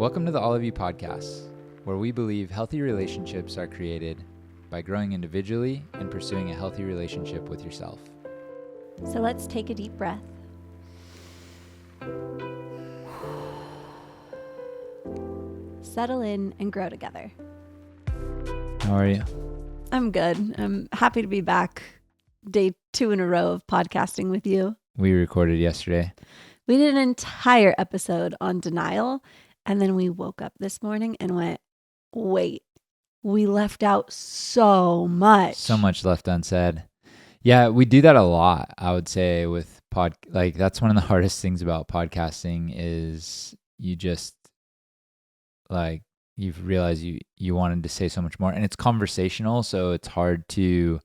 Welcome to the All of You podcast, where we believe healthy relationships are created by growing individually and pursuing a healthy relationship with yourself. So let's take a deep breath. Settle in and grow together. How are you? I'm good. I'm happy to be back. Day 2 in a row of podcasting with you. We recorded yesterday. We did an entire episode on denial, and then we woke up this morning and went, wait, we left out so much. So much left unsaid. Yeah, we do that a lot, I would say, with that's one of the hardest things about podcasting is you just you've realized you wanted to say so much more, and it's conversational, so it's hard to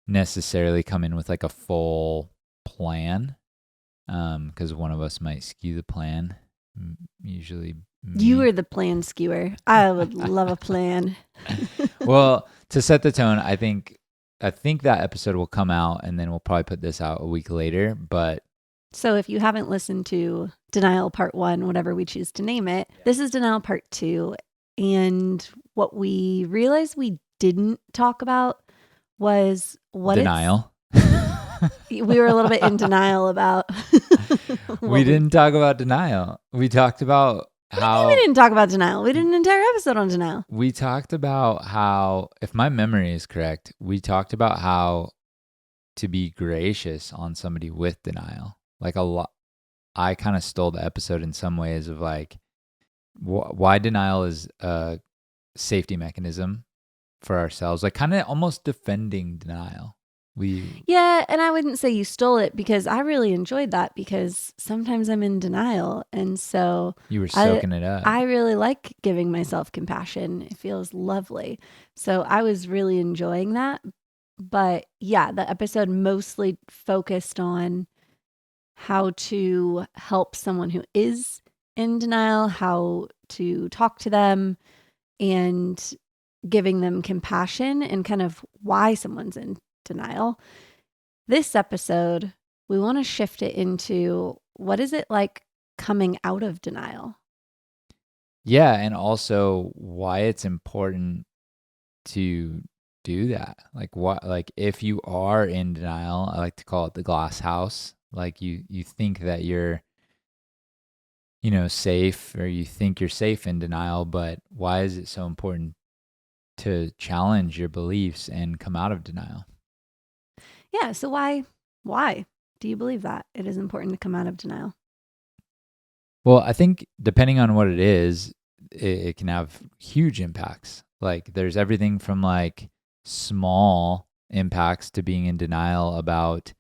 necessarily come in with like a full plan, because one of us might skew the plan. Usually me. You are the plan skewer. I would love a plan. Well, to set the tone, I think that episode will come out, and then we'll probably put this out a week later. But so if you haven't listened to Denial Part 1, whatever we choose to name it, this is Denial Part 2. And what we realized we didn't talk about was what denial. We were a little bit in denial about. We didn't talk about denial. We talked about how... We didn't talk about denial. We did an entire episode on denial. We talked about how, if my memory is correct, we talked about how to be gracious on somebody with denial. Like a lot, I kind of stole the episode in some ways of like why denial is a safety mechanism for ourselves, like kind of almost defending denial. Yeah, and I wouldn't say you stole it, because I really enjoyed that, because sometimes I'm in denial, and so you were soaking it up. I really like giving myself compassion. It feels lovely. So I was really enjoying that. But yeah, the episode mostly focused on how to help someone who is in denial, how to talk to them, and giving them compassion and kind of why someone's in denial. This episode, we want to shift it into what is it like coming out of denial? Yeah, and also why it's important to do that. Like if you are in denial, I like to call it the glass house. Like you think that you're safe, or you think you're safe in denial, but why is it so important to challenge your beliefs and come out of denial? Yeah, so why do you believe that it is important to come out of denial? Well, I think depending on what it is, it can have huge impacts. Like there's everything from like small impacts to being in denial about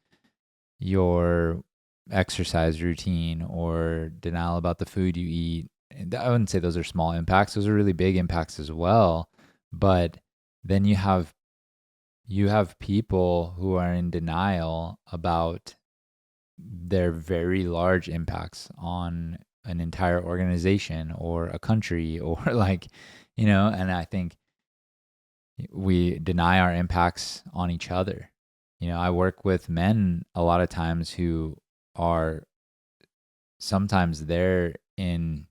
your exercise routine, or denial about the food you eat. And I wouldn't say those are small impacts. Those are really big impacts as well. But then you have people who are in denial about their very large impacts on an entire organization or a country, or and I think we deny our impacts on each other. I work with men a lot of times who are sometimes they're in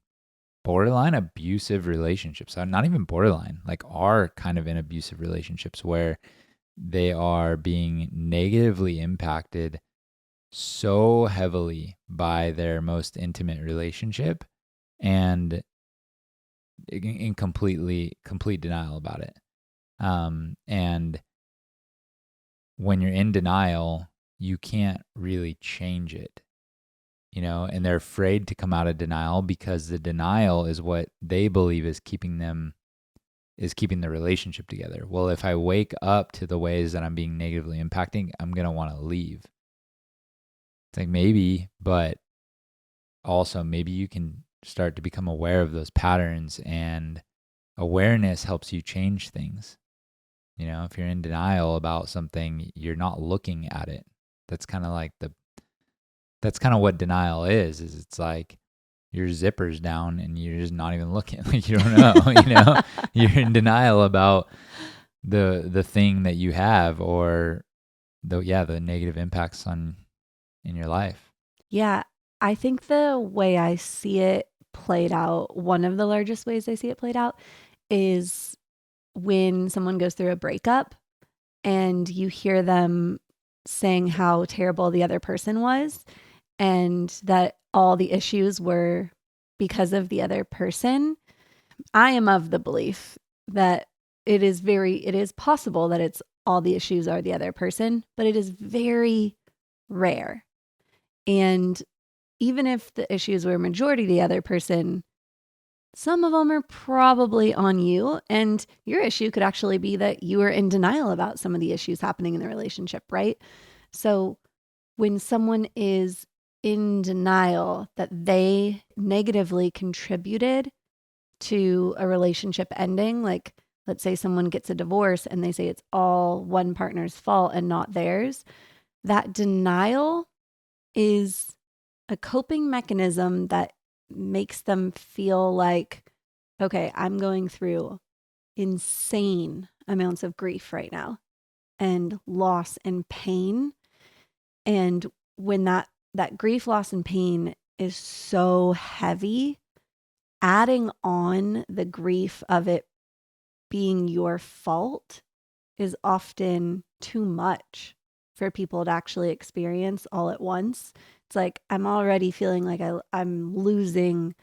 borderline abusive relationships. Not even borderline, like are kind of in abusive relationships where they are being negatively impacted so heavily by their most intimate relationship, and in complete denial about it. And when you're in denial, you can't really change it, and they're afraid to come out of denial because the denial is what they believe is keeping the relationship together. Well, if I wake up to the ways that I'm being negatively impacting, I'm going to want to leave. It's like maybe, but also maybe you can start to become aware of those patterns, and awareness helps you change things. If you're in denial about something, you're not looking at it. That's kind of what denial is it's like your zipper's down and you're just not even looking. Like you don't know, you're in denial about the thing that you have, or the negative impacts in your life. Yeah, I think the way I see it played out, one of the largest ways I see it played out is when someone goes through a breakup and you hear them saying how terrible the other person was and that all the issues were because of the other person. I am of the belief that it is possible that it's all the issues are the other person, but it is very rare. And even if the issues were majority the other person, some of them are probably on you. And your issue could actually be that you are in denial about some of the issues happening in the relationship, right? So when someone is in denial that they negatively contributed to a relationship ending, like let's say someone gets a divorce and they say it's all one partner's fault and not theirs, that denial is a coping mechanism that makes them feel like, okay, I'm going through insane amounts of grief right now and loss and pain. And when that grief, loss, and pain is so heavy, adding on the grief of it being your fault is often too much for people to actually experience all at once. It's like I'm already feeling like I'm losing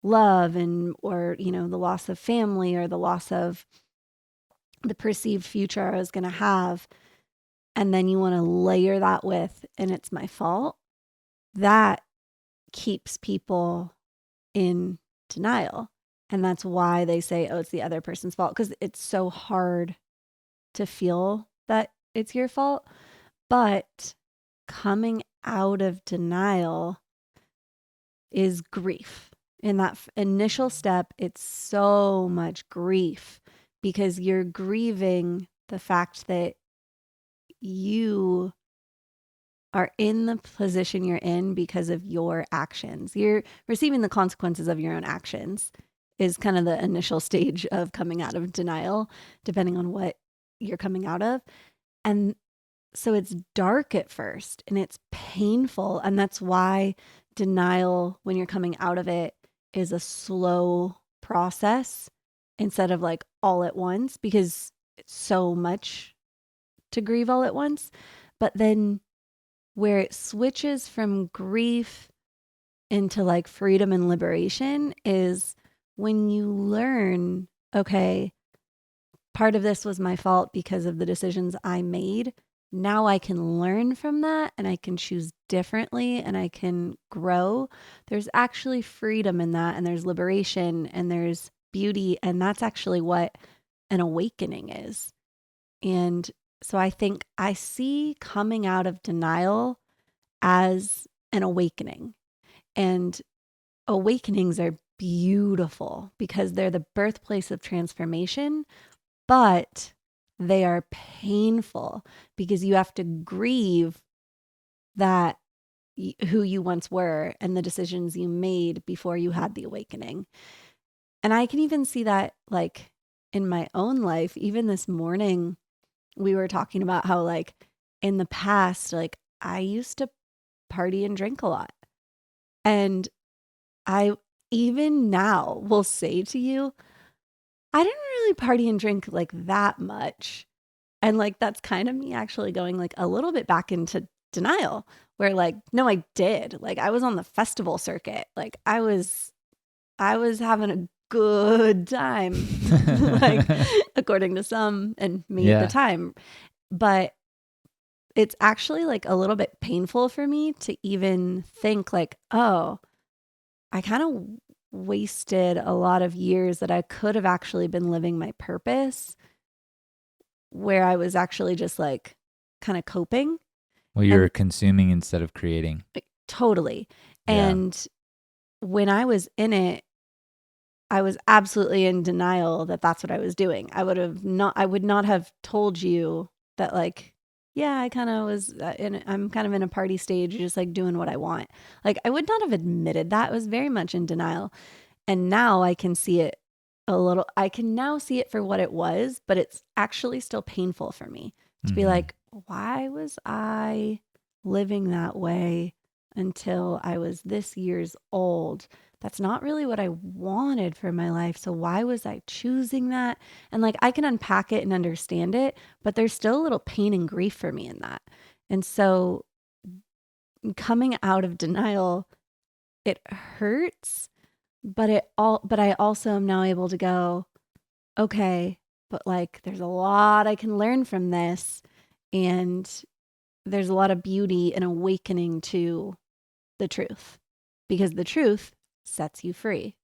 love and or the loss of family or the loss of the perceived future I was going to have, and then you want to layer that with and it's my fault. That keeps people in denial. And that's why they say, oh, it's the other person's fault, because it's so hard to feel that it's your fault. But coming out of denial is grief. In that initial step, it's so much grief because you're grieving the fact that you are in the position you're in because of your actions. You're receiving the consequences of your own actions is kind of the initial stage of coming out of denial, depending on what you're coming out of. And so it's dark at first and it's painful. And that's why denial, when you're coming out of it, is a slow process instead of like all at once, because it's so much to grieve all at once. But then where it switches from grief into like freedom and liberation is when you learn, okay, part of this was my fault because of the decisions I made. Now I can learn from that and I can choose differently and I can grow. There's actually freedom in that, and there's liberation and there's beauty. And that's actually what an awakening is. And so I think I see coming out of denial as an awakening. And awakenings are beautiful because they're the birthplace of transformation, but they are painful because you have to grieve that who you once were and the decisions you made before you had the awakening. And I can even see that like in my own life. Even this morning, we were talking about how like in the past, like I used to party and drink a lot. And I even now will say to you, I didn't really party and drink like that much. And like that's kind of me actually going like a little bit back into denial where like, no, I did. Like I was on the festival circuit. Like I was having a good time, like according to some and me at the Yeah. time. But it's actually like a little bit painful for me to even think like, oh, I kind of wasted a lot of years that I could have actually been living my purpose, where I was actually just like kind of coping. Well, you're And consuming instead of creating. like, totally. Yeah. And when I was in it, I was absolutely in denial that that's what I was doing. I would not have told you that like, yeah, I kind of was I'm kind of in a party stage, just like doing what I want. Like I would not have admitted that. I was very much in denial. And now I can see it I can now see it for what it was, but it's actually still painful for me to be Mm-hmm. like, why was I living that way until I was this years old? that's not really what I wanted for my life. So why was I choosing that? And like I can unpack it and understand it, but there's still a little pain and grief for me in that. And so coming out of denial, it hurts, but I also am now able to go, okay, but like there's a lot I can learn from this, and there's a lot of beauty and awakening to the truth, because the truth sets you free.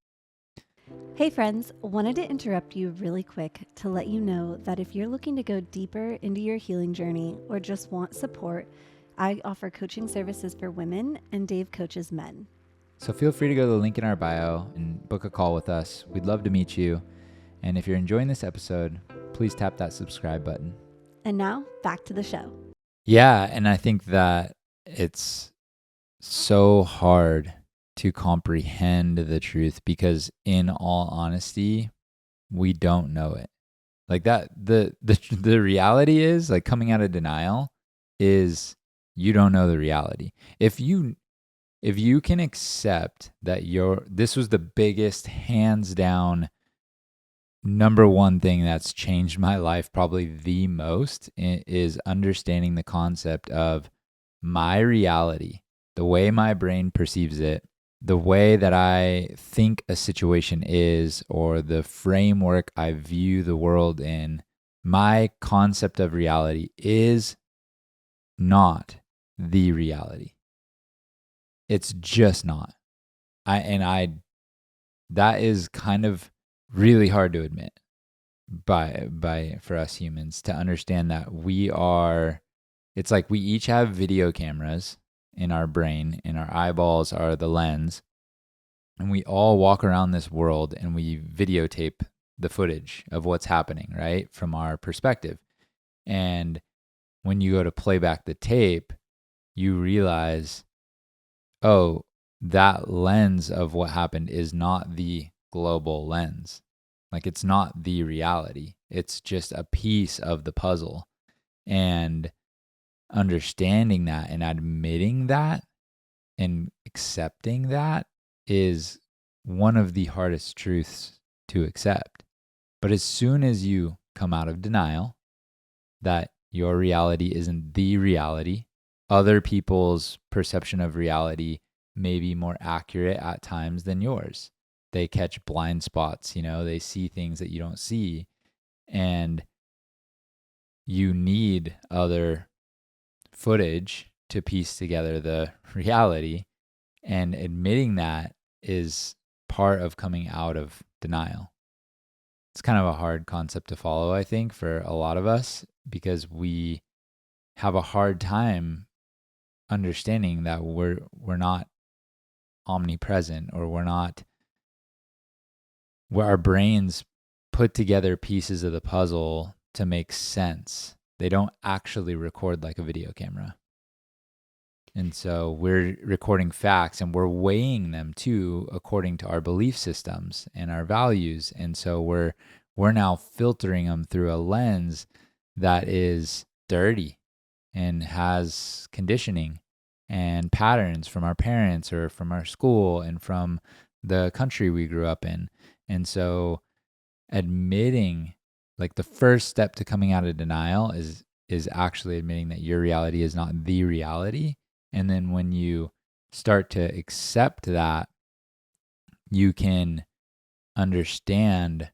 Hey friends, wanted to interrupt you really quick to let you know that if you're looking to go deeper into your healing journey or just want support, I offer coaching services for women and Dave coaches men. So feel free to go to the link in our bio and book a call with us. We'd love to meet you. And if you're enjoying this episode, please tap that subscribe button. And now back to the show. Yeah, and I think that it's so hard to comprehend the truth because in all honesty, we don't know it. Like that the reality is, like, coming out of denial is you don't know the reality. If you can accept that this was the biggest, hands down, number one thing that's changed my life probably the most, is understanding the concept of my reality, the way my brain perceives it, the way that I think a situation is, or the framework I view the world in. My concept of reality is not the reality. It's just not. That is kind of really hard to admit for us humans, to understand that it's like we each have video cameras in our brain, and our eyeballs are the lens, and we all walk around this world and we videotape the footage of what's happening, right? From our perspective. And when you go to play back the tape, you realize, oh, that lens of what happened is not the global lens. Like, it's not the reality. It's just a piece of the puzzle. And understanding that and admitting that and accepting that is one of the hardest truths to accept. But as soon as you come out of denial that your reality isn't the reality, other people's perception of reality may be more accurate at times than yours. They catch blind spots, they see things that you don't see, and you need other footage to piece together the reality. And admitting that is part of coming out of denial. It's kind of a hard concept to follow, I think, for a lot of us, because we have a hard time understanding that we're not omnipresent, or where our brains put together pieces of the puzzle to make sense. They don't actually record like a video camera. And so we're recording facts, and we're weighing them too according to our belief systems and our values. And so we're now filtering them through a lens that is dirty and has conditioning and patterns from our parents or from our school and from the country we grew up in. And so admitting, like, the first step to coming out of denial is actually admitting that your reality is not the reality. And then when you start to accept that, you can understand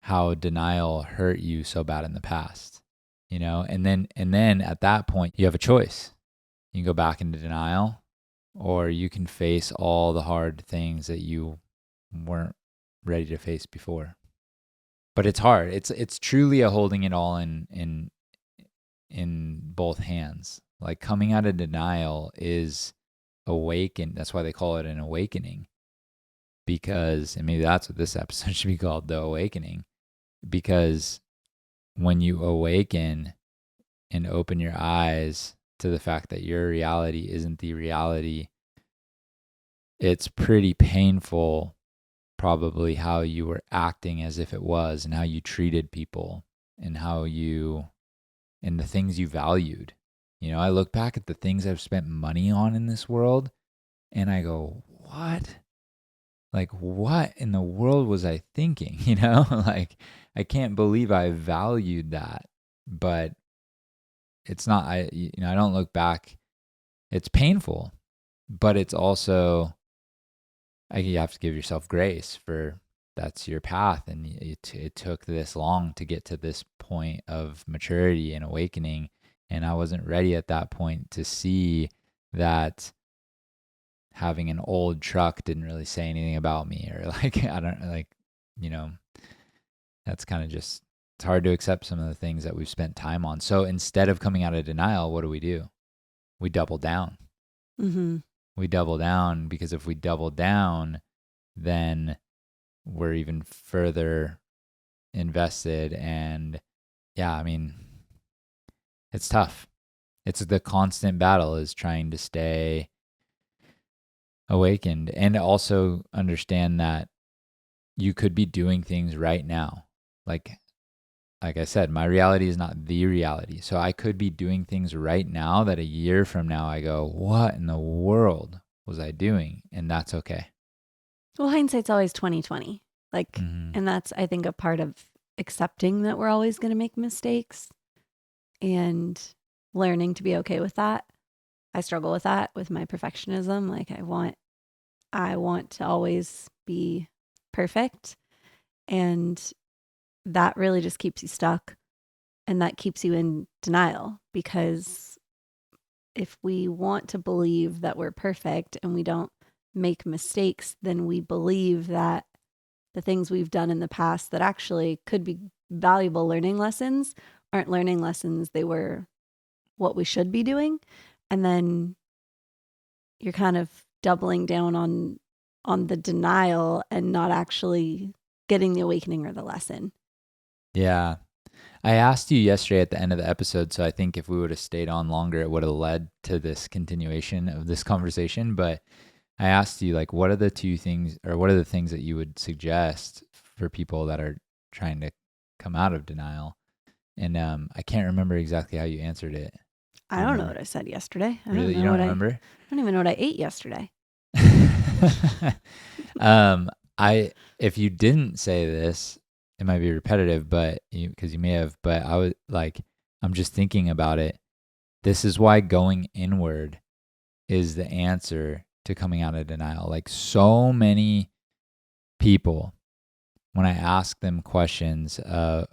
how denial hurt you so bad in the past, and then at that point you have a choice. You can go back into denial, or you can face all the hard things that you weren't ready to face before. But it's hard. It's truly a holding it all in both hands. Like, coming out of denial is awaken. That's why they call it an awakening. Because, and maybe that's what this episode should be called, the awakening. Because when you awaken and open your eyes to the fact that your reality isn't the reality, it's pretty painful, probably, how you were acting as if it was, and how you treated people, and and the things you valued. I look back at the things I've spent money on in this world, and I go, what? like, what in the world was I thinking? You know, like, I can't believe I valued that. But it's not, I don't look back. It's painful, but it's also, you have to give yourself grace for that's your path. And it took this long to get to this point of maturity and awakening. And I wasn't ready at that point to see that having an old truck didn't really say anything about me, or like, I don't like, you know, that's kind of just, it's hard to accept some of the things that we've spent time on. So instead of coming out of denial, what do? We double down. Mm-hmm. We double down, because if we double down, then we're even further invested. And yeah, I mean, it's tough. It's the constant battle, is trying to stay awakened and also understand that you could be doing things right now. Like I said, my reality is not the reality. So I could be doing things right now that a year from now I go, what in the world was I doing? And that's okay. Well, hindsight's always 2020. Like, Mm-hmm. and that's, I think, a part of accepting that we're always going to make mistakes and learning to be okay with that. I struggle with that with my perfectionism. Like, I want to always be perfect. And that really just keeps you stuck. And that keeps you in denial, because if we want to believe that we're perfect and we don't make mistakes, then we believe that the things we've done in the past that actually could be valuable learning lessons aren't learning lessons. They were what we should be doing. And then you're kind of doubling down on the denial and not actually getting the awakening or the lesson. Yeah. I asked you yesterday at the end of the episode, so I think if we would have stayed on longer, it would have led to this continuation of this conversation. But I asked you, like, what are the two things, or what are the things that you would suggest for people that are trying to come out of denial? And I can't remember exactly how you answered it. Do I you don't know remember? what I said yesterday. Really? You don't remember? I don't even know what I ate yesterday. um, if you didn't say this, it might be repetitive, but because you may have, but I was like, I'm just thinking about it. This is why going inward is the answer to coming out of denial. Like, so many people, when I ask them questions of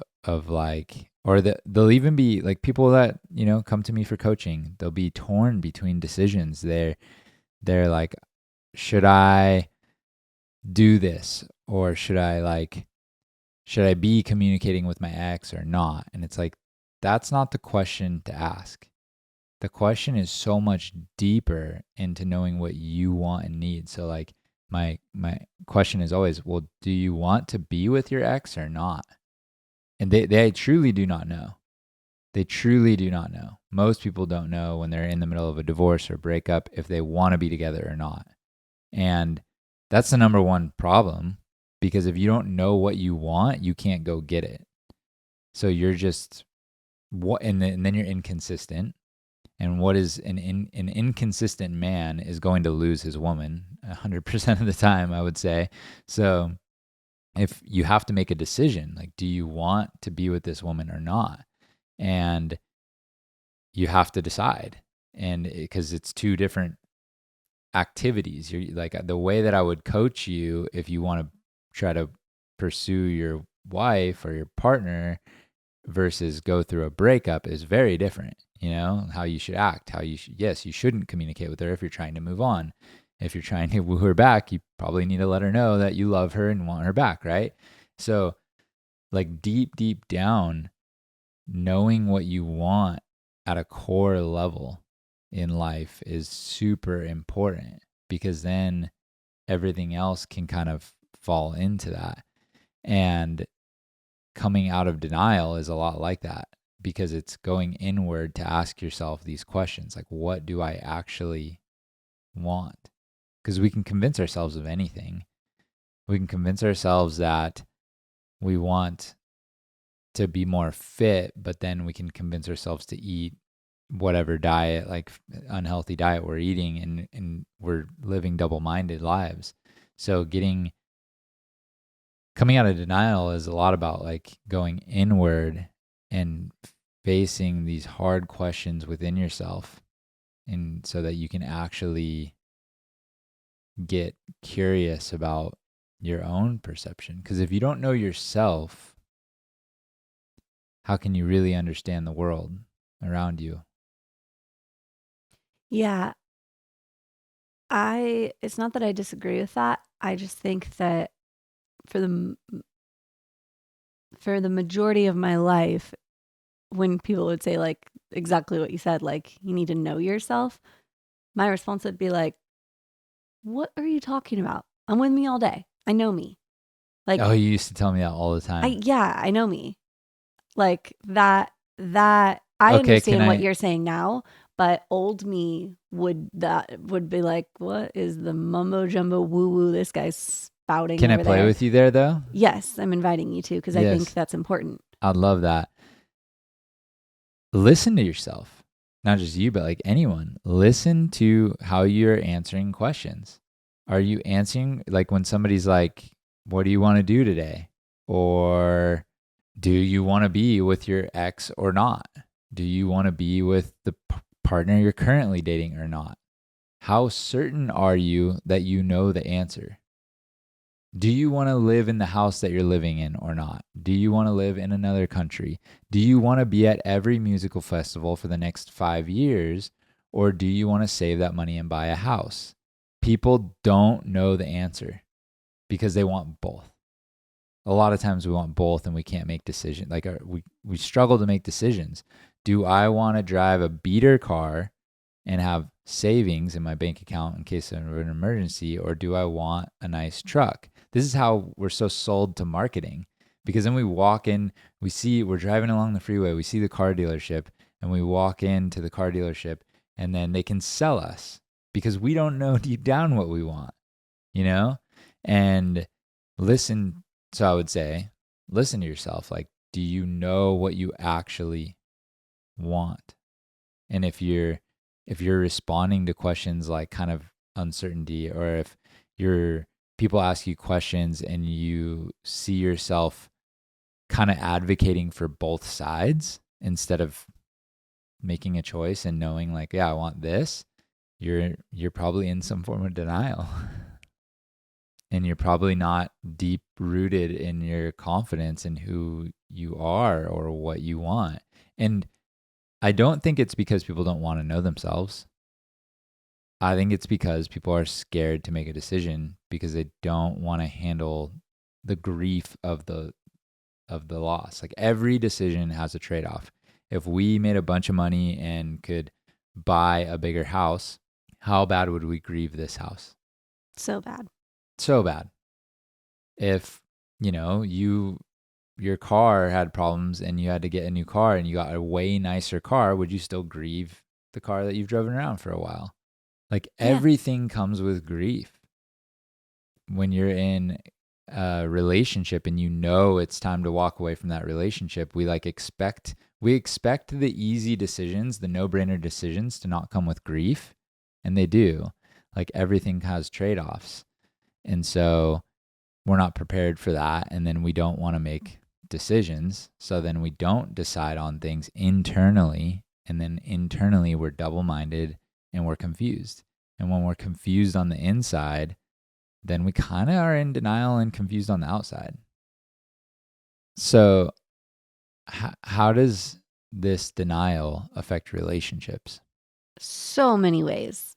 like, or they'll even be like people that, come to me for coaching, they'll be torn between decisions. They're like, should I do this, or should I be communicating with my ex or not? And it's like, that's not the question to ask. The question is so much deeper into knowing what you want and need. So like, my question is always, well, do you want to be with your ex or not? And they truly do not know. They truly do not know. Most people don't know when they're in the middle of a divorce or breakup if they want to be together or not. And that's the number one problem, because if you don't know what you want, you can't go get it. So you're just and then you're inconsistent. And what is an inconsistent man is going to lose his woman 100% of the time, I would say. So if you have to make a decision, like, do you want to be with this woman or not? And you have to decide. And because it's two different activities, you're like, the way that I would coach you if you want to try to pursue your wife or your partner versus go through a breakup is very different. How you should act, yes, you shouldn't communicate with her if you're trying to move on. If you're trying to woo her back, you probably need to let her know that you love her and want her back, right? So like, deep down, knowing what you want at a core level in life is super important, because then everything else can kind of fall into that. And coming out of denial is a lot like that, because it's going inward to ask yourself these questions, like, what do I actually want? Because we can convince ourselves of anything. We can convince ourselves that we want to be more fit, but then we can convince ourselves to eat whatever diet, like unhealthy diet we're eating, and we're living double-minded lives. So coming out of denial is a lot about like going inward and facing these hard questions within yourself, and so that you can actually get curious about your own perception. Because if you don't know yourself, how can you really understand the world around you? Yeah, it's not that I disagree with that. I just think that for the for the majority of my life, when people would say like exactly what you said, like you need to know yourself, my response would be like, "What are you talking about? I'm with me all day. I know me." Like Oh, you used to tell me that all the time. I know me. Like that I Okay, can understand what I you're saying now, but old me would be like, what is the mumbo jumbo woo woo this guy's spouting can I over play there? with you there though? Yes, I'm inviting you to because I think Yes, that's important. I'd love that. Listen to yourself. Not just you, but like anyone. Listen to how you're answering questions. Are you answering like when somebody's like, "What do you want to do today?" Or do you want to be with your ex or not? Do you want to be with the partner you're currently dating or not? How certain are you that you know the answer? Do you want to live in the house that you're living in or not? Do you want to live in another country? Do you want to be at every musical festival for the next 5 years? Or do you want to save that money and buy a house? People don't know the answer because they want both. A lot of times we want both and we can't make decisions. Like we struggle to make decisions. Do I want to drive a beater car and have savings in my bank account in case of an emergency, or do I want a nice truck? This is how we're so sold to marketing, because then we walk in, we're driving along the freeway, we see the car dealership, and we walk into the car dealership, and then they can sell us because we don't know deep down what we want, you know? And listen, so I would say, listen to yourself. Like, do you know what you actually want? And if you're responding to questions like kind of uncertainty, or if you're people ask you questions and you see yourself kind of advocating for both sides instead of making a choice and knowing like, yeah, I want this, you're probably in some form of denial. And you're probably not deep rooted in your confidence in who you are or what you want. And I don't think it's because people don't want to know themselves. I think it's because people are scared to make a decision because they don't want to handle the grief of the loss. Like every decision has a trade-off. If we made a bunch of money and could buy a bigger house, how bad would we grieve this house? So bad. So bad. If, your car had problems and you had to get a new car and you got a way nicer car, would you still grieve the car that you've driven around for a while? Like Yeah. everything comes with grief. When you're in a relationship and you know it's time to walk away from that relationship, we expect the easy decisions, the no-brainer decisions to not come with grief, and they do. Like everything has trade-offs. And so we're not prepared for that, and then we don't want to make decisions. So then we don't decide on things internally, and then internally we're double-minded and we're confused. And when we're confused on the inside, then we kind of are in denial and confused on the outside. So, how does this denial affect relationships? So many ways.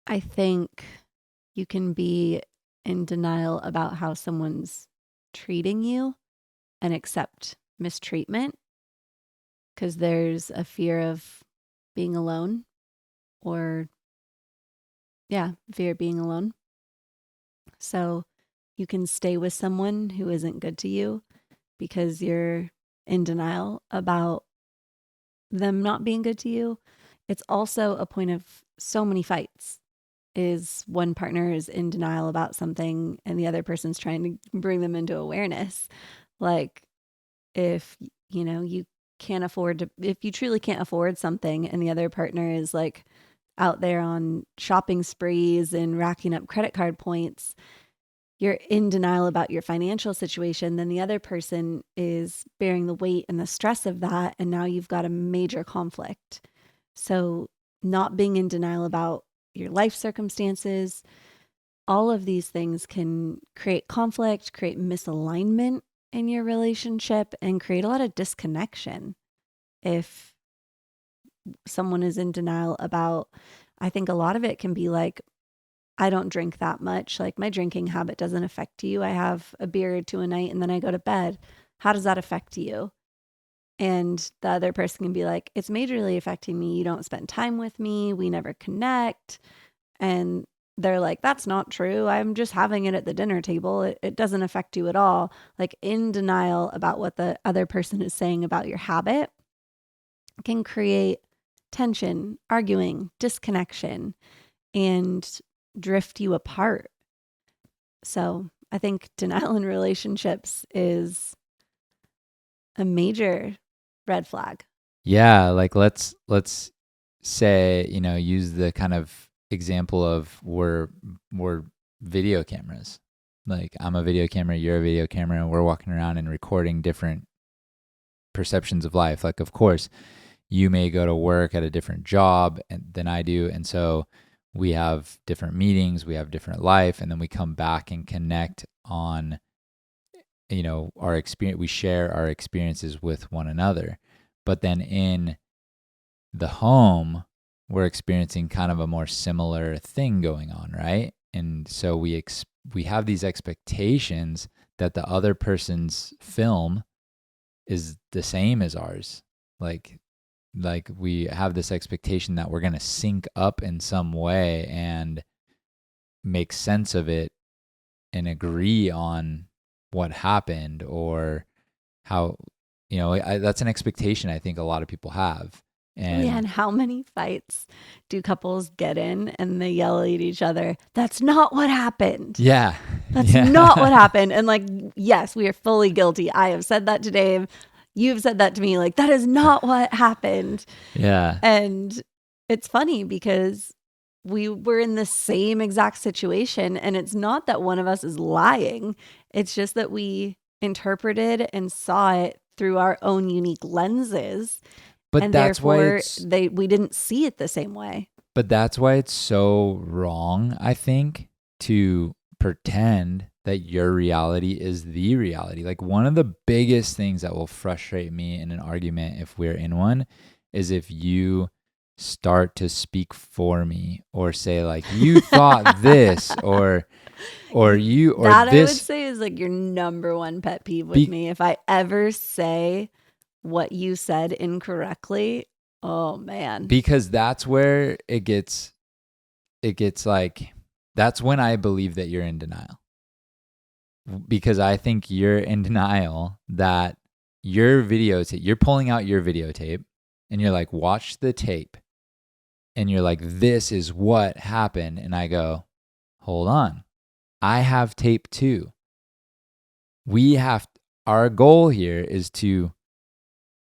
I think you can be in denial about how someone's treating you and accept mistreatment because there's a fear of being alone or, yeah, fear of being alone. So you can stay with someone who isn't good to you because you're in denial about them not being good to you. It's also a point of so many fights is one partner is in denial about something and the other person's trying to bring them into awareness. Like if you can't afford to if you truly can't afford something and the other partner is like out there on shopping sprees and racking up credit card points, you're in denial about your financial situation, then the other person is bearing the weight and the stress of that. And now you've got a major conflict. So, not being in denial about your life circumstances, all of these things can create conflict, create misalignment in your relationship, and create a lot of disconnection. If someone is in denial about, I think a lot of it can be like, I don't drink that much. Like, my drinking habit doesn't affect you. I have a beer or two a night and then I go to bed. How does that affect you? And the other person can be like, it's majorly affecting me. You don't spend time with me. We never connect. And they're like, that's not true. I'm just having it at the dinner table. It doesn't affect you at all. Like, in denial about what the other person is saying about your habit can create tension, arguing, disconnection, and drift you apart. So I think denial in relationships is a major red flag. Yeah, like let's say, use the kind of example of we're video cameras. Like, I'm a video camera, you're a video camera, and we're walking around and recording different perceptions of life. Like, of course, you may go to work at a different job than I do, and so we have different meetings, we have different life, and then we come back and connect on, our experience. We share our experiences with one another. But then in the home, we're experiencing kind of a more similar thing going on, right? And so we have these expectations that the other person's film is the same as ours. Like we have this expectation that we're going to sync up in some way and make sense of it and agree on what happened or how, that's an expectation I think a lot of people have. And how many fights do couples get in and they yell at each other, that's not what happened. Yeah. That's not what happened. And like, yes, we are fully guilty. I have said that to Dave. You've said that to me. Like, that is not what happened. Yeah. And it's funny because we were in the same exact situation. And it's not that one of us is lying. It's just that we interpreted and saw it through our own unique lenses. But and that's therefore, why we didn't see it the same way. But that's why it's so wrong, I think, to pretend that your reality is the reality. Like, one of the biggest things that will frustrate me in an argument, if we're in one, is if you start to speak for me or say like, you thought this or you or that this. I would say is like your number one pet peeve with me. If I ever say what you said incorrectly, oh man. Because that's where it gets like, that's when I believe that you're in denial. Because I think you're in denial that your videotape, you're pulling out your videotape and you're like, watch the tape. And you're like, this is what happened. And I go, hold on. I have tape too. Our goal here is to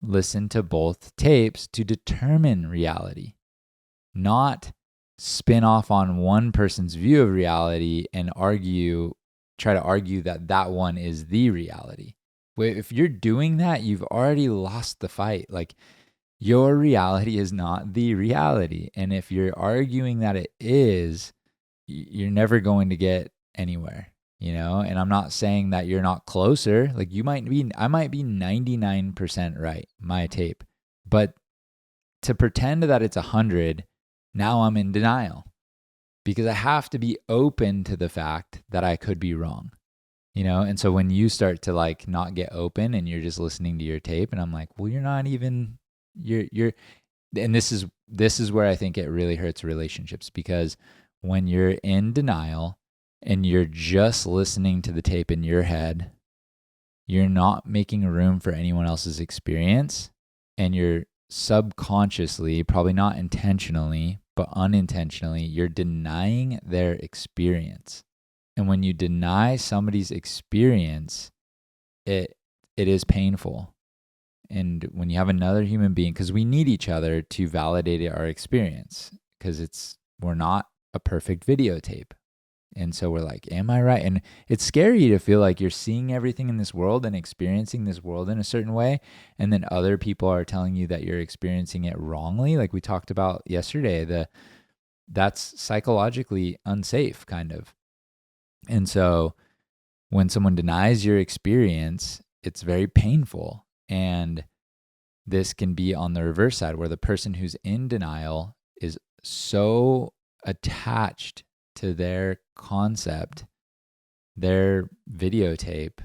listen to both tapes to determine reality, not spin off on one person's view of reality and try to argue that one is the reality. If you're doing that, you've already lost the fight. Like, your reality is not the reality. And if you're arguing that it is, you're never going to get anywhere, And I'm not saying that you're not closer. Like, I might be 99% right, my tape. But to pretend that it's 100, now I'm in denial. Because I have to be open to the fact that I could be wrong, And so when you start to like not get open and you're just listening to your tape, and I'm like, well, you're not even, you're, and this is where I think it really hurts relationships, because when you're in denial and you're just listening to the tape in your head, you're not making room for anyone else's experience, and you're subconsciously, probably not intentionally, but unintentionally, you're denying their experience. And when you deny somebody's experience, it is painful. And when you have another human being, because we need each other to validate our experience, because we're not a perfect videotape. And so we're like, am I right? And it's scary to feel like you're seeing everything in this world and experiencing this world in a certain way. And then other people are telling you that you're experiencing it wrongly. Like we talked about yesterday, that's psychologically unsafe kind of. And so when someone denies your experience, it's very painful. And this can be on the reverse side where the person who's in denial is so attached to their concept, their videotape,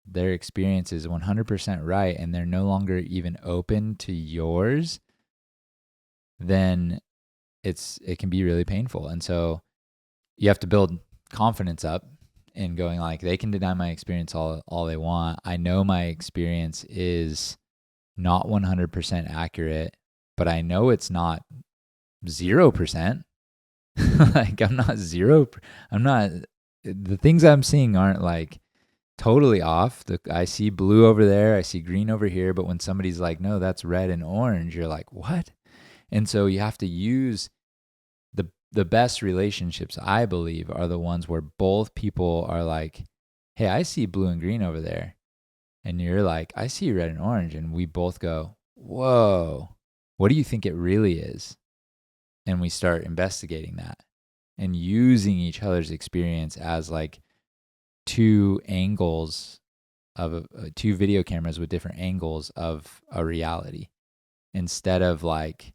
their experience is 100% right, and they're no longer even open to yours, then it can be really painful. And so you have to build confidence up in going like, they can deny my experience all they want. I know my experience is not 100% accurate, but I know it's not 0%. Like I'm not zero. I'm not, the things I'm seeing aren't like totally off. I see blue over there. I see green over here. But when somebody's like, no, that's red and orange, you're like, what? And so you have to use the best relationships, I believe, are the ones where both people are like, hey, I see blue and green over there. And you're like, I see red and orange. And we both go, whoa, what do you think it really is? And we start investigating that and using each other's experience as like two angles of two video cameras with different angles of a reality, instead of like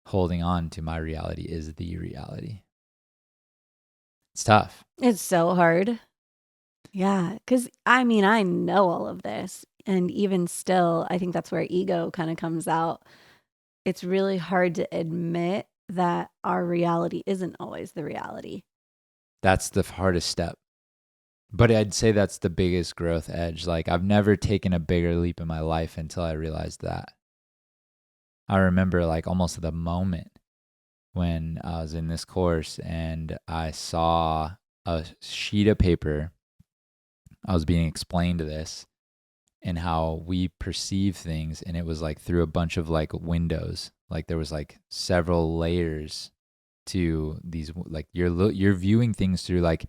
holding on to my reality is the reality. It's tough. It's so hard. Yeah, because I mean, I know all of this. And even still, I think that's where ego kind of comes out. It's really hard to admit that our reality isn't always the reality. That's the hardest step. But I'd say that's the biggest growth edge. Like I've never taken a bigger leap in my life until I realized that. I remember like almost the moment when I was in this course and I saw a sheet of paper. I was being explained to this and how we perceive things, and it was like through a bunch of like windows. Like there was like several layers to these, like you're viewing things through like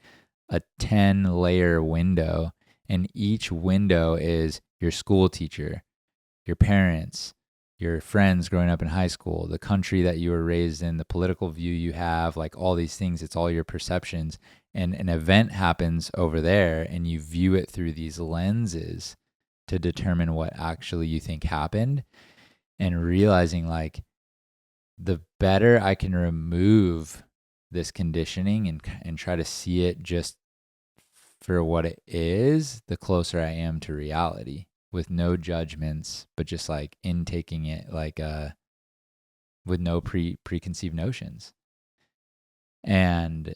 a 10-layer window, and each window is your school teacher, your parents, your friends growing up in high school, the country that you were raised in, the political view you have, like all these things. It's all your perceptions. And an event happens over there and you view it through these lenses to determine what actually you think happened, and realizing like the better I can remove this conditioning and try to see it just for what it is, the closer I am to reality, with no judgments, but just like intaking it like with no preconceived notions. And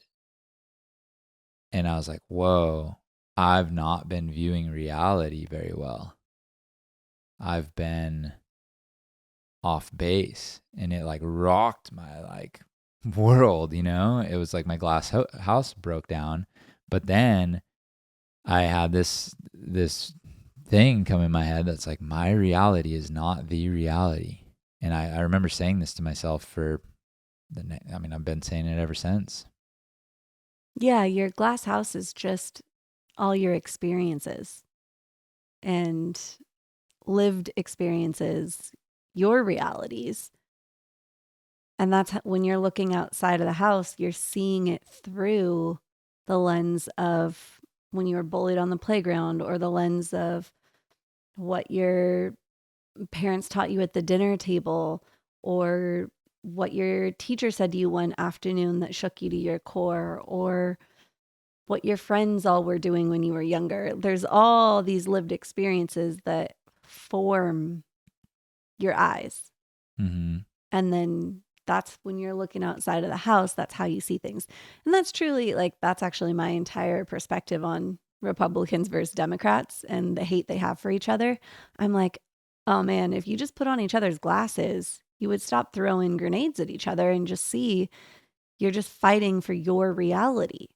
I was like, whoa, I've not been viewing reality very well. I've been off base, and it like rocked my like world, you know? It was like my glass house broke down. But then I had this thing come in my head that's like, my reality is not the reality. And I remember saying this to myself for I've been saying it ever since. Yeah, your glass house is just all your experiences and lived experiences, your realities. And that's when you're looking outside of the house, you're seeing it through the lens of when you were bullied on the playground, or the lens of what your parents taught you at the dinner table, or what your teacher said to you one afternoon that shook you to your core, or what your friends all were doing when you were younger. There's all these lived experiences that form your eyes. Mm-hmm. And then that's when you're looking outside of the house, that's how you see things. And that's truly like, that's actually my entire perspective on Republicans versus Democrats and the hate they have for each other. I'm like, oh man, if you just put on each other's glasses, you would stop throwing grenades at each other and just see you're just fighting for your reality.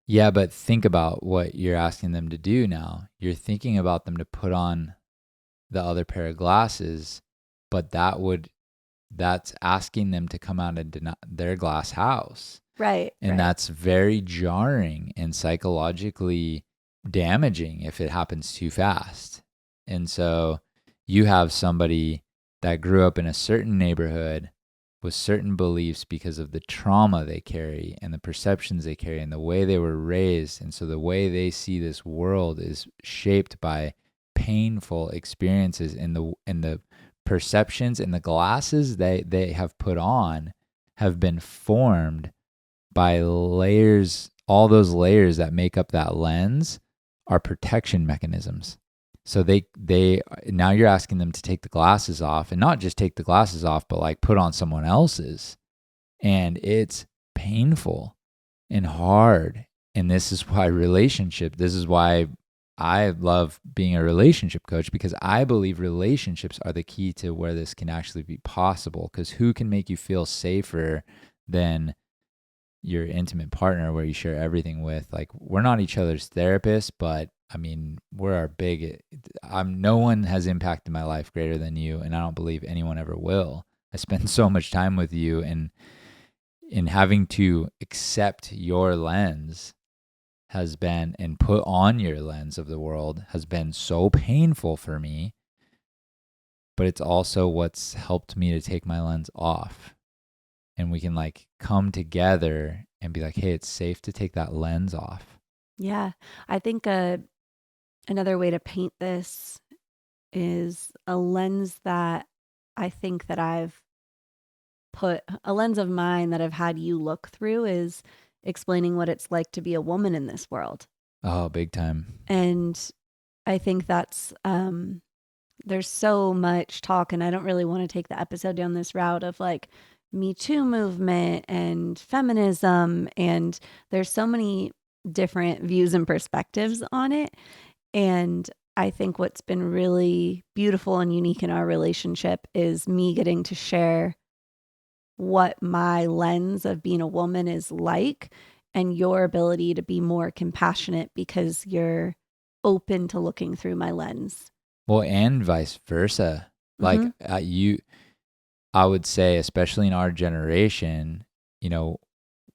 Yeah, but think about what you're asking them to do now. You're thinking about them to put on the other pair of glasses, but that would that's asking them to come out of their glass house. Right. And right. that's very jarring and psychologically damaging if it happens too fast. And so you have somebody that grew up in a certain neighborhood with certain beliefs because of the trauma they carry and the perceptions they carry and the way they were raised. And so the way they see this world is shaped by painful experiences, and the perceptions and the glasses they have put on have been formed by layers. All those layers that make up that lens are protection mechanisms. So they now you're asking them to take the glasses off, and not just take the glasses off, but like put on someone else's. And it's painful and hard. And this is why I love being a relationship coach, because I believe relationships are the key to where this can actually be possible. Because who can make you feel safer than your intimate partner, where you share everything with? Like, we're not each other's therapists, but I mean, no one has impacted my life greater than you, and I don't believe anyone ever will. I spend so much time with you, and in having to accept your lens has been, and put on your lens of the world, has been so painful for me. But it's also what's helped me to take my lens off. And we can like come together and be like, hey, it's safe to take that lens off. Yeah. I think another way to paint this is a lens that I think that I've put, a lens of mine that I've had you look through, is explaining what it's like to be a woman in this world. Oh, big time. And I think that's, there's so much talk, and I don't really want to take the episode down this route of like Me Too movement and feminism. And there's so many different views and perspectives on it. And I think what's been really beautiful and unique in our relationship is me getting to share what my lens of being a woman is like, and your ability to be more compassionate because you're open to looking through my lens. Well, and vice versa. Like I would say, especially in our generation,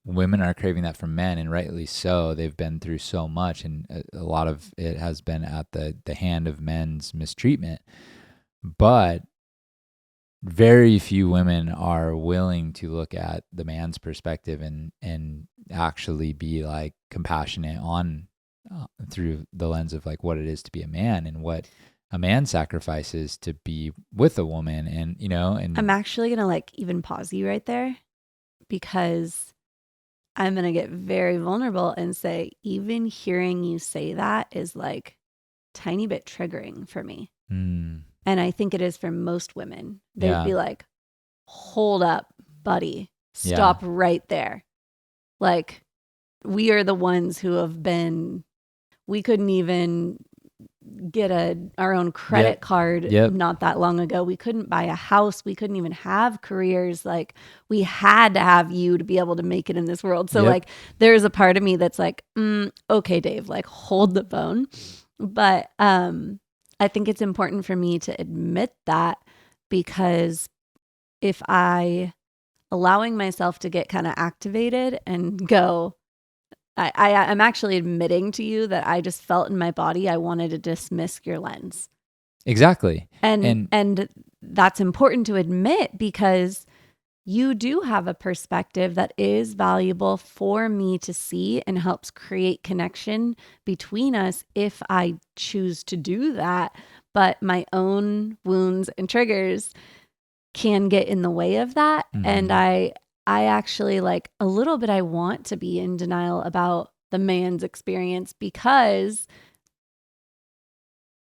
women are craving that from men, and rightly so. They've been through so much, and a lot of it has been at the hand of men's mistreatment. But very few women are willing to look at the man's perspective and actually be like compassionate on through the lens of like what it is to be a man and what a man sacrifices to be with a woman. And I'm actually going to like even pause you right there, because I'm going to get very vulnerable and say, even hearing you say that is like tiny bit triggering for me. And I think it is for most women. They'd be like, hold up, buddy, stop right there. Like, we are the ones who have been, we couldn't even get our own credit card not that long ago. We couldn't buy a house. We couldn't even have careers. Like, we had to have you to be able to make it in this world. So like, there's a part of me that's like, okay, Dave, like, hold the phone. But I think it's important for me to admit that, because if allowing myself to get kind of activated and go, I'm actually admitting to you that I just felt in my body I wanted to dismiss your lens. Exactly. And that's important to admit, because you do have a perspective that is valuable for me to see and helps create connection between us if I choose to do that. But my own wounds and triggers can get in the way of that. And I actually like a little bit, I want to be in denial about the man's experience, because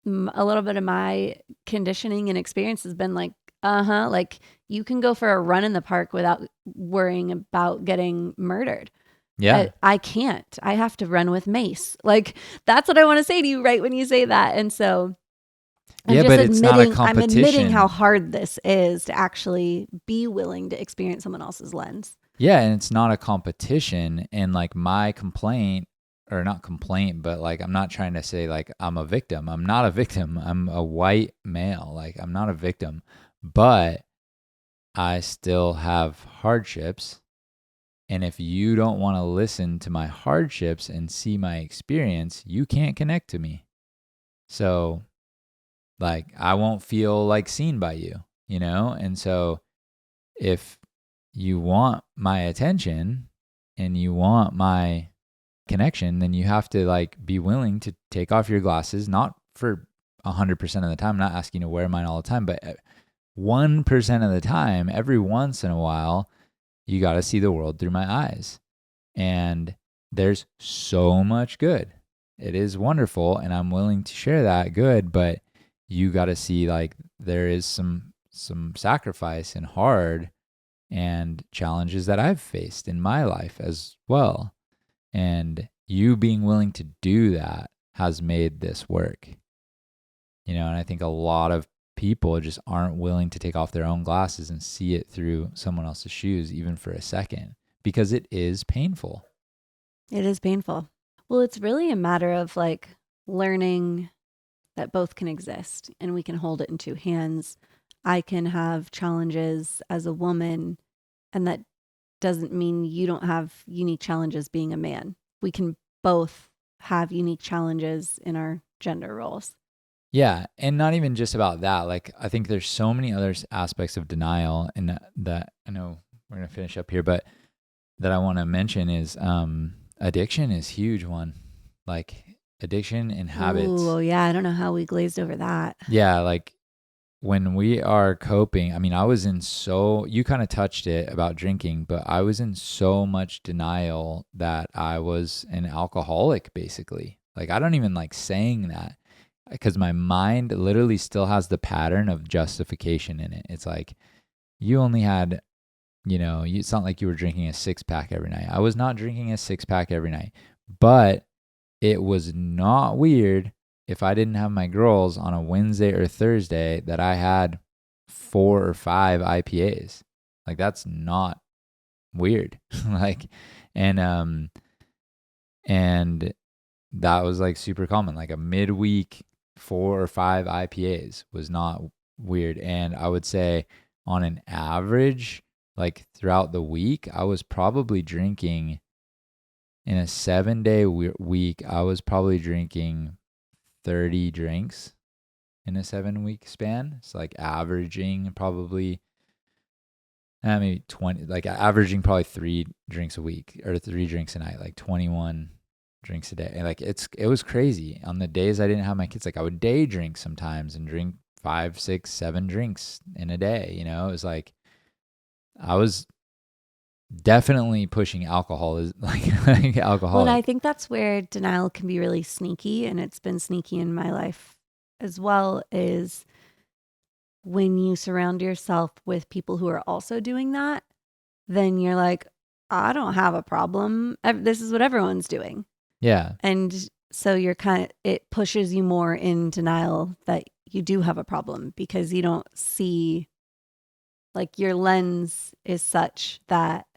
a little bit of my conditioning and experience has been like, like, you can go for a run in the park without worrying about getting murdered. Yeah. I can't. I have to run with mace. Like, that's what I want to say to you right when you say that. And so it's not a competition. I'm admitting how hard this is to actually be willing to experience someone else's lens. Yeah, and it's not a competition. And like, my complaint, or not complaint, but like, I'm not trying to say like I'm a victim. I'm not a victim. I'm a white male. Like, I'm not a victim. But I still have hardships. And if you don't want to listen to my hardships and see my experience, you can't connect to me. So, like, I won't feel like seen by you, you know? And so, if you want my attention and you want my connection, then you have to like be willing to take off your glasses, not for 100% of the time. I'm not asking you to wear mine all the time, but 1% of the time, every once in a while, you got to see the world through my eyes. And there's so much good. It is wonderful. And I'm willing to share that good, but you got to see like there is some sacrifice and hard and challenges that I've faced in my life as well. And you being willing to do that has made this work. And I think a lot of people just aren't willing to take off their own glasses and see it through someone else's shoes, even for a second, because it is painful. It is painful. Well, it's really a matter of like learning that both can exist and we can hold it in two hands. I can have challenges as a woman, and that doesn't mean you don't have unique challenges being a man. We can both have unique challenges in our gender roles. Yeah, and not even just about that. Like, I think there's so many other aspects of denial, and that I know we're gonna finish up here, but that I want to mention is addiction is a huge one. Like addiction and habits. Oh yeah, I don't know how we glazed over that. Yeah, like when we are coping, I mean, you kind of touched it about drinking, but I was in so much denial that I was an alcoholic, basically. Like, I don't even like saying that because my mind literally still has the pattern of justification in it. It's like, you only had, it's not like you were drinking a 6-pack every night. I was not drinking a 6-pack every night, but it was not weird if I didn't have my girls on a Wednesday or Thursday that I had 4 or 5 IPAs. Like, that's not weird. Like, and that was like super common. Like a midweek 4 or 5 IPAs was not weird. And I would say on an average, like throughout the week, I was probably drinking in a 7-day week, I was probably drinking 30 drinks in a 7-week span. It's like averaging probably maybe 20, like averaging probably 3 drinks a week or 3 drinks a night, like 21 drinks a day. And like it was crazy. On the days I didn't have my kids, like I would day drink sometimes and drink 5, 6, 7 drinks in a day. It was like I was definitely pushing alcohol is like alcoholic. Well, and I think that's where denial can be really sneaky, and it's been sneaky in my life as well, is when you surround yourself with people who are also doing that, then you're like, I don't have a problem. This is what everyone's doing. Yeah. And so it pushes you more in denial that you do have a problem because you don't see, like, your lens is such that,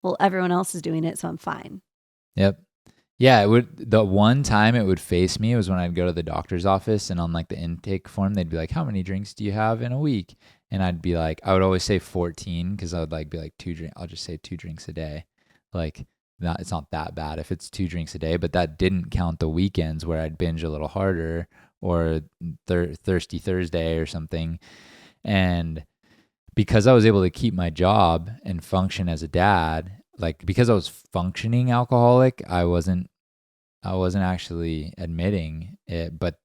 well, everyone else is doing it, so I'm fine. Yep. Yeah, the one time it would face me was when I'd go to the doctor's office, and on like the intake form, they'd be like, how many drinks do you have in a week? And I'd be like, I would always say 14 because I would like be like 2 drinks. I'll just say 2 drinks a day. Like, it's not that bad if it's 2 drinks a day, but that didn't count the weekends where I'd binge a little harder or Thirsty Thursday or something. And because I was able to keep my job and function as a dad, like because I was functioning alcoholic, I wasn't actually admitting it, but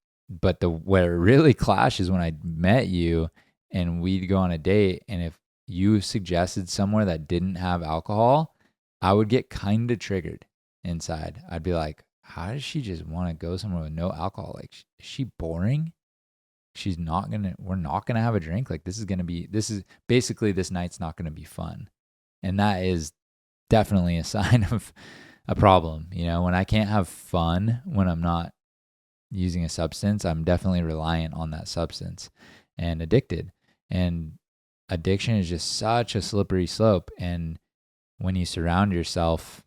where it really clashes when I met you and we'd go on a date, and if you suggested somewhere that didn't have alcohol, I would get kind of triggered inside. I'd be like, how does she just want to go somewhere with no alcohol? Like, is she boring? We're not gonna have a drink. Like, this is basically, this night's not gonna be fun. And that is definitely a sign of a problem. When I can't have fun when I'm not using a substance, I'm definitely reliant on that substance and addicted. And addiction is just such a slippery slope. And when you surround yourself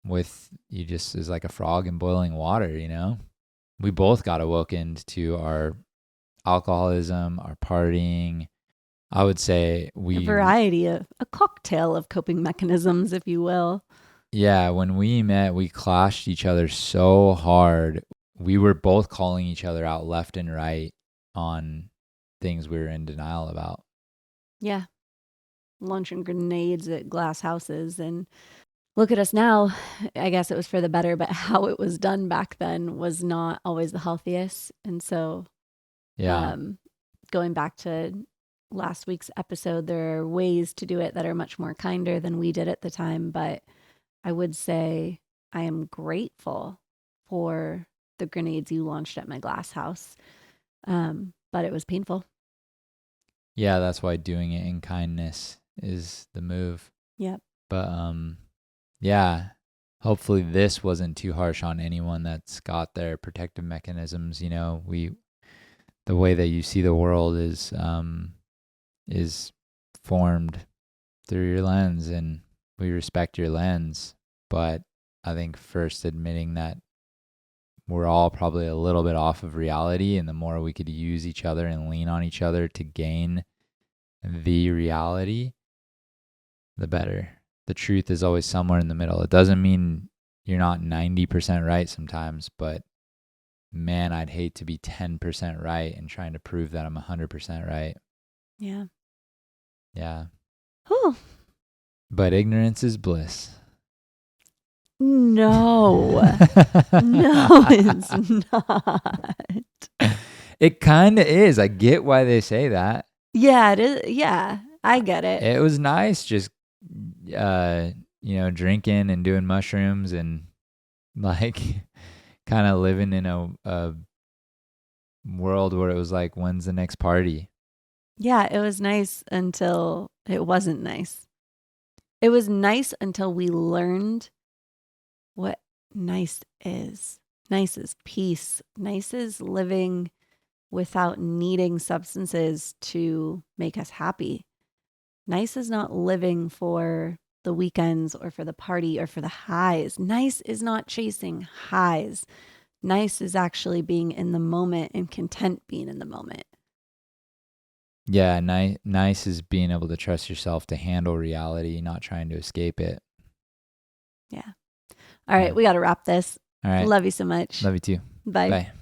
with, you just is like a frog in boiling water. We both got awoken to our alcoholism, our partying, I would say A variety of a cocktail of coping mechanisms, if you will. yeah, when we met, we clashed each other so hard. We were both calling each other out left and right on things we were in denial about. Yeah. Launching grenades at glass houses. And look at us now. I guess it was for the better, but how it was done back then was not always the healthiest. And so, Yeah. going back to last week's episode, there are ways to do it that are much more kinder than we did at the time. But I would say I am grateful for the grenades you launched at my glass house. But it was painful. Yeah, that's why doing it in kindness is the move. Yep. But yeah, hopefully this wasn't too harsh on anyone that's got their protective mechanisms. You know, the way that you see the world is formed through your lens, and we respect your lens. But I think first admitting that we're all probably a little bit off of reality, and the more we could use each other and lean on each other to gain the reality, the better. The truth is always somewhere in the middle. It doesn't mean you're not 90% right sometimes, but man, I'd hate to be 10% right and trying to prove that I'm 100% right. Yeah. Yeah. Whew. But ignorance is bliss. No. No, it's not. It kind of is. I get why they say that. Yeah, it is. Yeah, I get it. It was nice just, drinking and doing mushrooms and like kind of living in a world where it was like, when's the next party? Yeah, it was nice until it wasn't nice. It was nice until we learned what nice is. Nice is peace. Nice is living without needing substances to make us happy. Nice is not living for the weekends or for the party or for the highs. Nice is not chasing highs. Nice is actually being in the moment and content being in the moment. Yeah, nice is being able to trust yourself to handle reality, not trying to escape it. Yeah. All right, we got to wrap this. All right. Love you so much. Love you too. Bye. Bye.